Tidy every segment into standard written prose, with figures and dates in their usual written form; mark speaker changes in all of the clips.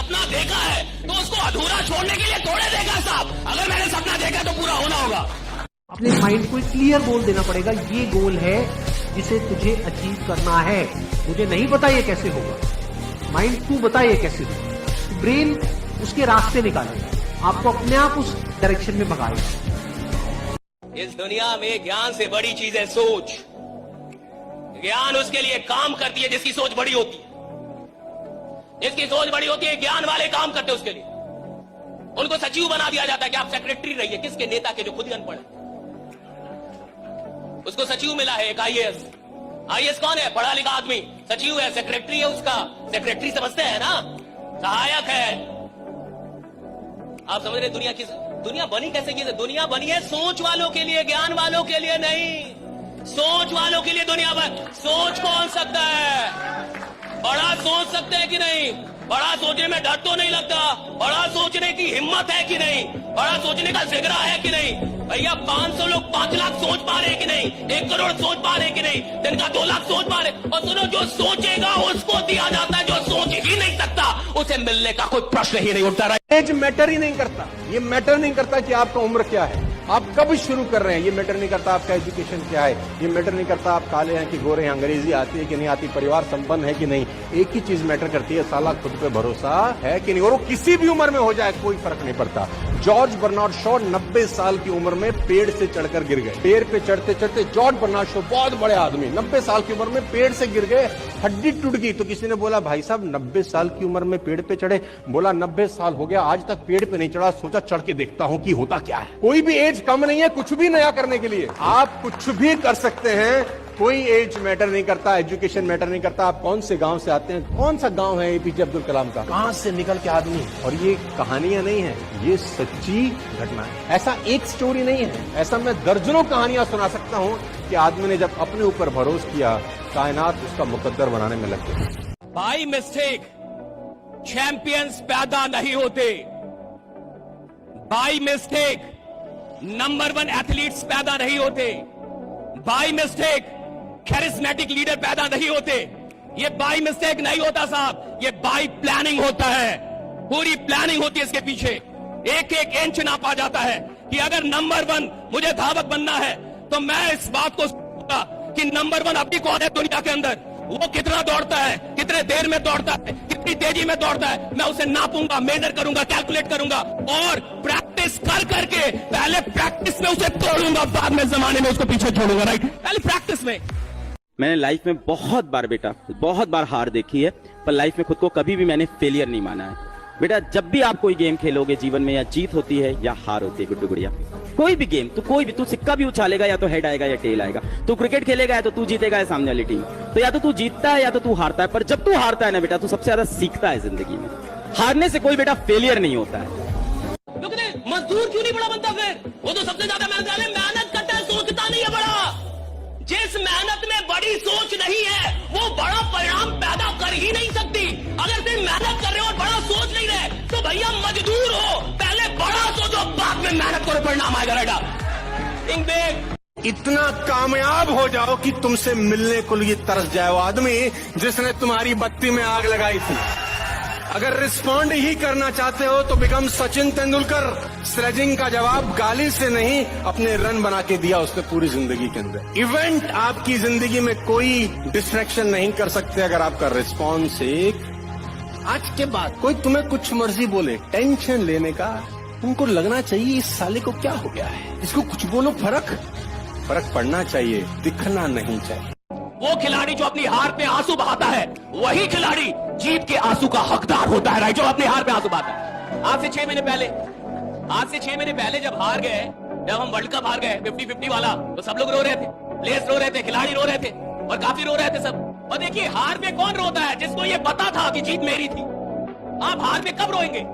Speaker 1: सपना देखा है तो उसको अधूरा छोड़ने के लिए थोड़े देखा साहब। अगर मैंने सपना देखा तो पूरा होना होगा।
Speaker 2: अपने माइंड को क्लियर गोल देना पड़ेगा, ये गोल है जिसे तुझे अचीव करना है। मुझे नहीं पता ये कैसे होगा, माइंड तू बता ये कैसे होगा। ब्रेन उसके रास्ते निकालेगा, आपको अपने आप उस डायरेक्शन में भगाएगा।
Speaker 1: इस दुनिया में ज्ञान से बड़ी चीज है सोच। ज्ञान उसके लिए काम करती है जिसकी सोच बड़ी होती है। जिसकी सोच बड़ी होती है, ज्ञान वाले काम करते हैं उसके लिए। उनको सचिव बना दिया जाता है कि आप सेक्रेटरी रहिए। किसके? नेता के, जो खुद ही अनपढ़ है। उसको सचिव मिला है एक आईएएस। आईएएस कौन है? पढ़ा लिखा आदमी। सचिव है, सेक्रेटरी है उसका। सेक्रेटरी समझते हैं ना, सहायक है। आप समझ रहे दुनिया बनी कैसे की? दुनिया बनी है सोच वालों के लिए, ज्ञान वालों के लिए नहीं। सोच वालों के लिए दुनिया बनी। सोच कौन सकता है? बड़ा सोच सकते हैं कि नहीं? बड़ा सोचने में डर तो नहीं लगता? बड़ा सोचने की हिम्मत है कि नहीं? बड़ा सोचने का जिगरा है कि नहीं? भैया 500 लोग 5 लाख सोच पा रहे कि नहीं? 1 करोड़ सोच पा रहे कि नहीं? दिन का 2 लाख सोच पा रहे। और सुनो, जो सोचेगा उसको दिया जाता है, जो सोच ही नहीं सकता उसे मिलने का कोई प्रश्न ही नहीं उठता।
Speaker 3: एज मैटर ही नहीं करता। ये मैटर नहीं करता कि आपका उम्र क्या है, आप कब शुरू कर रहे हैं। ये मैटर नहीं करता आपका एजुकेशन क्या है। ये मैटर नहीं करता आप काले हैं कि गोरे हैं, अंग्रेजी आती है कि नहीं आती, परिवार संपन्न है कि नहीं। एक ही चीज मैटर करती है, साला खुद पे भरोसा है कि नहीं। और वो किसी भी उम्र में हो जाए, कोई फर्क नहीं पड़ता। जॉर्ज बर्नार्ड शॉ 90 साल की उम्र में पेड़ से चढ़कर गिर गए। पेड़ पे चढ़ते चढ़ते जॉर्ज बर्नार्ड शॉ, बहुत बड़े आदमी, 90 साल की उम्र में पेड़ से गिर गए, हड्डी टूट गई। तो किसी ने बोला, भाई साहब 90 साल की उम्र में पेड़ पे चढ़े? बोला 90 साल हो गया, आज तक पेड़ पे नहीं चढ़ा, सोचा चढ़ के देखता हूं कि होता क्या है। कोई भी एज कम नहीं है कुछ भी नया करने के लिए। आप कुछ भी कर सकते हैं, कोई एज मैटर नहीं करता, एजुकेशन मैटर नहीं करता। आप कौन से गांव से आते हैं, कौन सा गांव है एपीजे अब्दुल कलाम का, कहां से निकल के आदमी। और ये कहानियां नहीं है, ये सच्ची घटना है। ऐसा एक स्टोरी नहीं है, ऐसा मैं दर्जनों कहानियां सुना सकता हूं कि आदमी ने जब अपने ऊपर भरोसा किया, कायनात उसका मुकद्दर बनाने में लग गई।
Speaker 1: बाय मिस्टेक चैंपियंस पैदा नहीं होते। बाय मिस्टेक नंबर 1 एथलीट्स पैदा नहीं होते। बाय मिस्टेक कैरिस्मेटिक लीडर पैदा नहीं होते। ये बाय मिस्टेक नहीं होता साहब, ये बाय प्लानिंग होता है। पूरी प्लानिंग होती है इसके पीछे। एक एक इंच नापा जाता है कि अगर नंबर 1 मुझे धावक बनना है तो मैं इस बात को कि नंबर 1 अभी कौन है दुनिया के अंदर, वो कितना दौड़ता है, कितने देर में दौड़ता है, कितनी तेजी में दौड़ता है, मैं उसे नापूंगा, मेजर करूंगा, कैलकुलेट करूंगा और प्रैक्टिस कर करके पहले प्रैक्टिस में उसे तोड़ूंगा, बाद में जमाने में उसको पीछे छोड़ूंगा। राइट, पहले प्रैक्टिस में।
Speaker 4: मैंने लाइफ में बहुत बार बेटा, बहुत बार हार देखी है, पर लाइफ में खुद को कभी भी मैंने फेलियर नहीं माना है। बेटा जब भी आप कोई गेम खेलोगे जीवन में, या जीत होती है या हार होती है गुड्डू गुड़िया, कोई भी गेम, तो कोई भी, तू सिक्का भी उछालेगा या तो हेड आएगा या टेल आएगा। तू क्रिकेट खेलेगा या तो तू जीतेगा या सामने वाली टीम, तो या तो तू जीतता है या तो तू हारता है। पर जब तू हारता है ना बेटा, तू सबसे ज्यादा सीखता है जिंदगी में। हारने से कोई बेटा फेलियर नहीं होता है।
Speaker 1: मजदूर क्यों नहीं बड़ा बनता? फिर वो तो सबसे ज्यादा मेहनत करता है, सोचता नहीं है बड़ा। जिस मेहनत में बड़ी सोच नहीं है वो बड़ा परिणाम पैदा कर ही नहीं सकती। अगर तुम मेहनत कर रहे हो और बड़ा सोच नहीं रहे तो भैया मजदूर हो, पहले बड़ा सोचो, बाद में मेहनत करो, परिणाम आएगा। बेटा
Speaker 3: इतना कामयाब हो जाओ कि तुमसे मिलने को लिए तरस जाए वो आदमी जिसने तुम्हारी बत्ती में आग लगाई थी। अगर रिस्पॉन्ड ही करना चाहते हो तो बिकम सचिन तेंदुलकर। स्लेजिंग का जवाब गाली से नहीं, अपने रन बना के दिया उसने पूरी जिंदगी के अंदर। इवेंट आपकी जिंदगी में कोई डिस्ट्रैक्शन नहीं कर सकते अगर आपका रिस्पॉन्स एक। आज के बाद कोई तुम्हें कुछ मर्जी बोले, टेंशन लेने का तुमको लगना चाहिए इस साले को क्या हो गया है, इसको कुछ बोलो, फर्क पड़ना चाहिए, दिखना नहीं चाहिए।
Speaker 1: वो खिलाड़ी जो अपनी हार पे आंसू बहाता है, वही खिलाड़ी जीत के आंसू का हकदार होता है। राइट, जो अपनी हार पे आंसू बहाता है। आज से 6 महीने पहले जब हार गए, जब हम वर्ल्ड कप हार गए 50-50 वाला, तो सब लोग रो रहे थे, प्लेयर्स रो रहे थे, खिलाड़ी रो रहे थे और काफी रो रहे थे सब। और देखिए हार पे कौन रोता है? जिसको ये पता था कि जीत मेरी थी। आप हार पे कब रोएंगे?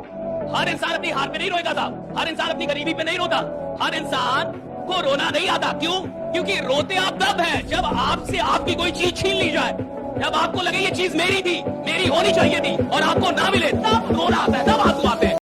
Speaker 1: हर इंसान अपनी हार पे नहीं रोएगा साहब। हर इंसान अपनी गरीबी पे नहीं रोता। हर इंसान को रोना नहीं आता। क्यों? क्योंकि रोते आप तब है जब आपसे आपकी कोई चीज छीन ली जाए, जब आपको लगे ये चीज मेरी थी, मेरी होनी चाहिए थी और आपको ना मिले, तब रोना आता है, तब आंसू आते हैं।